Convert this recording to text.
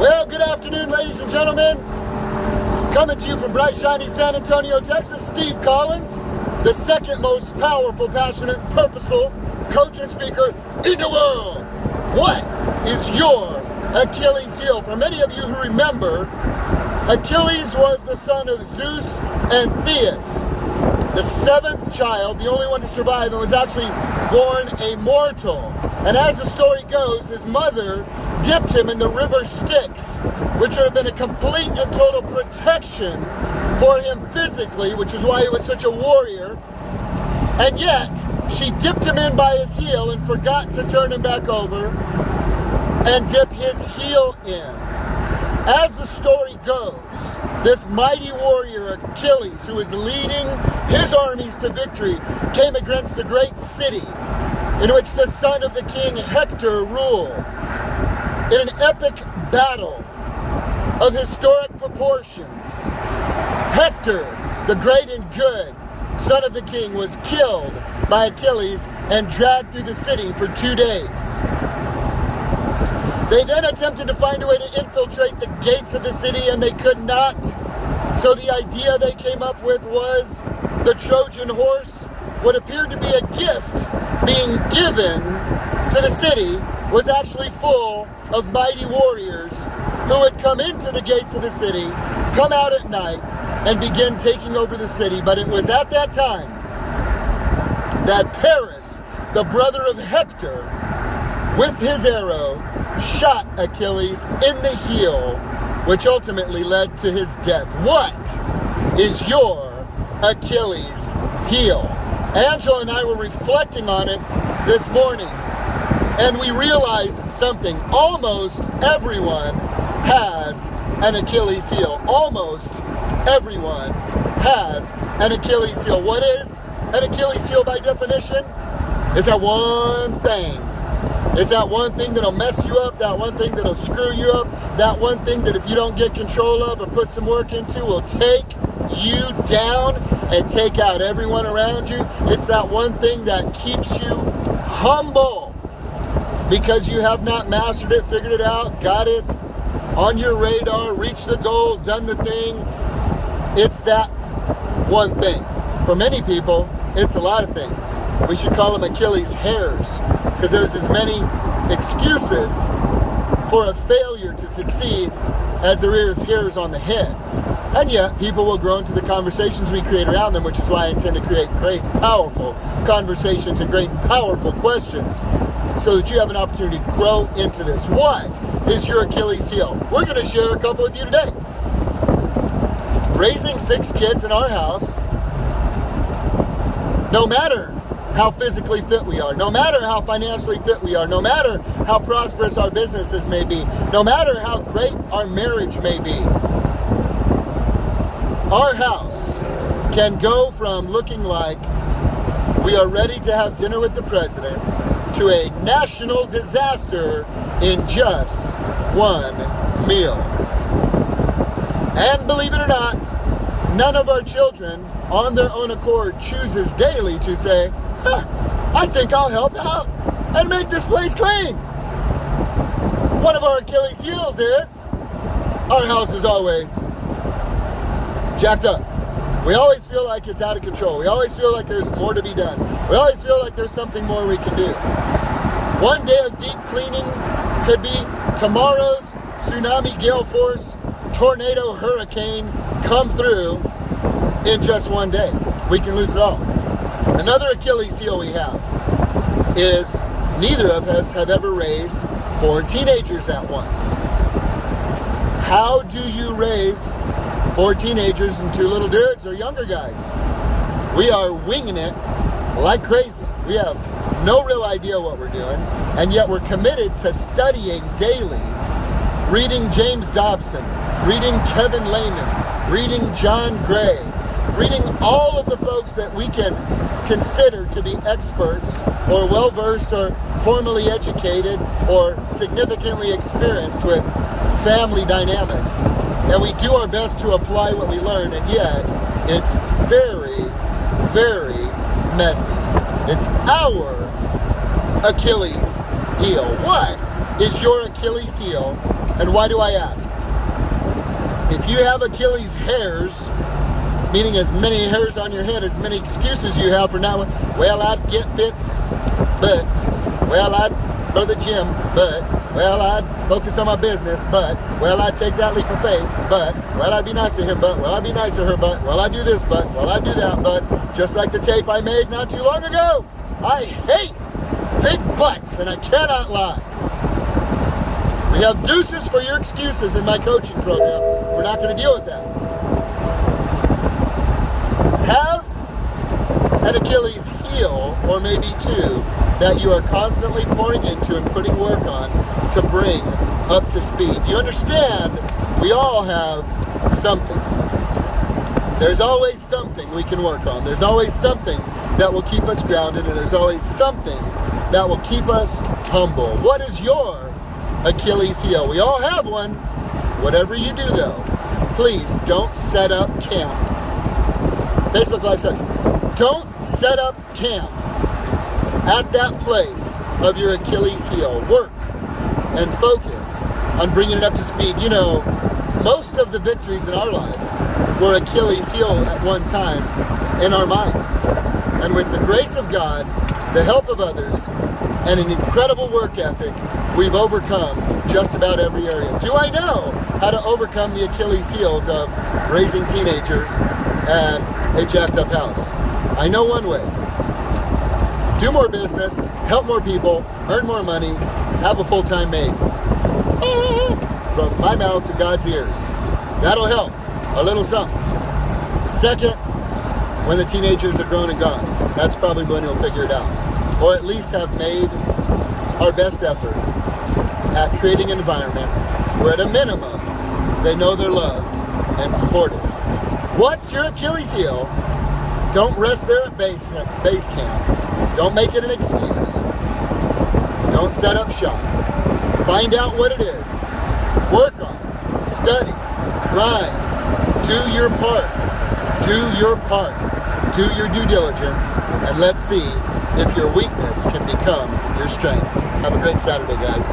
Well, good afternoon, ladies and gentlemen. Coming to you from bright, shiny San Antonio, Texas, Steve Collins, the second most powerful, passionate, purposeful coach and speaker in the world. What is your Achilles heel? For many of you who remember, Achilles was the son of Zeus and Theus, the seventh child, the only one to survive, and was actually born a mortal. And as the story goes, his mother dipped him in the river Styx, which would have been a complete and total protection for him physically, which is why he was such a warrior. And yet, she dipped him in by his heel and forgot to turn him back over and dip his heel in. As the story goes, this mighty warrior Achilles, who was leading his armies to victory, came against the great city in which the son of the king Hector ruled. In an epic battle of historic proportions, Hector, the great and good son of the king, was killed by Achilles and dragged through the city for 2 days. They then attempted to find a way to infiltrate the gates of the city, and they could not. So the idea they came up with was the Trojan horse. What appeared to be a gift being given to the city was actually full of mighty warriors who would come into the gates of the city, come out at night, and begin taking over the city. But it was at that time that Paris, the brother of Hector, with his arrow, shot Achilles in the heel, which ultimately led to his death. What is your Achilles heel? Angela and I were reflecting on it this morning, and we realized something. Almost everyone has an Achilles heel. Almost everyone has an Achilles heel. What is an Achilles heel by definition? It's that one thing. It's that one thing that'll mess you up, that one thing that'll screw you up, that one thing that if you don't get control of or put some work into will take you down and take out everyone around you. It's that one thing that keeps you humble because you have not mastered it, figured it out, got it on your radar, reached the goal, done the thing. It's that one thing. For many people, it's a lot of things. We should call them Achilles hairs, because there's as many excuses for a failure to succeed as there is hairs on the head. And yet, people will grow into the conversations we create around them, which is why I intend to create great and powerful conversations and great and powerful questions so that you have an opportunity to grow into this. What is your Achilles heel? We're going to share a couple with you today. Raising 6 kids in our house, no matter how physically fit we are, no matter how financially fit we are, no matter how prosperous our businesses may be, no matter how great our marriage may be, our house can go from looking like we are ready to have dinner with the president to a national disaster in just one meal. And believe it or not, none of our children on their own accord chooses daily to say, I think I'll help out and make this place clean. One of our Achilles heels is our house is always jacked up. We always feel like it's out of control. We always feel like there's more to be done. We always feel like there's something more we can do. One day of deep cleaning could be tomorrow's tsunami, gale force, tornado, hurricane come through in just one day. We can lose it all. Another Achilles heel we have is neither of us have ever raised 4 teenagers at once. How do you raise 4 teenagers and 2 little dudes or younger guys? We are winging it like crazy. We have no real idea what we're doing, and yet we're committed to studying daily, reading James Dobson, reading Kevin Lehman, reading John Gray, reading all of the folks that we can consider to be experts or well-versed or formally educated or significantly experienced with family dynamics. And we do our best to apply what we learn, and yet it's very, very messy. It's our Achilles heel. What is your Achilles heel? And why do I ask? If you have Achilles hairs, meaning as many hairs on your head, as many excuses you have for not, well, I'd get fit, but, well, I'd go to the gym, but, well, I'd focus on my business, but, well, I'd take that leap of faith, but, well, I'd be nice to him, but, well, I'd be nice to her, but, well, I'd do this, but, well, I'd do that, but, just like the tape I made not too long ago, I hate big butts, and I cannot lie. We have deuces for your excuses in my coaching program. We're not going to deal with that. Have an Achilles heel, or maybe two, that you are constantly pouring into and putting work on to bring up to speed. You understand, we all have something. There's always something we can work on. There's always something that will keep us grounded, and there's always something that will keep us humble. What is your Achilles heel? We all have one. Whatever you do though, please don't set up camp. Facebook Live says, don't set up camp at that place of your Achilles heel. Work and focus on bringing it up to speed. You know, most of the victories in our life were Achilles heel at one time in our minds. And with the grace of God, the help of others, and an incredible work ethic, we've overcome just about every area. Do I know how to overcome the Achilles heels of raising teenagers and a jacked up house? I know one way. Do more business, help more people, earn more money, have a full-time maid. From my mouth to God's ears. That'll help. A little something. Second, when the teenagers are grown and gone. That's probably when you'll figure it out. Or at least have made our best effort at creating an environment where at a minimum they know they're loved and supported. What's your Achilles heel? Don't rest there at base camp. Don't make it an excuse. Don't set up shop. Find out what it is. Work on it. Study. Grind. Do your part. Do your part. Do your due diligence, and let's see if your weakness can become your strength. Have a great Saturday, guys.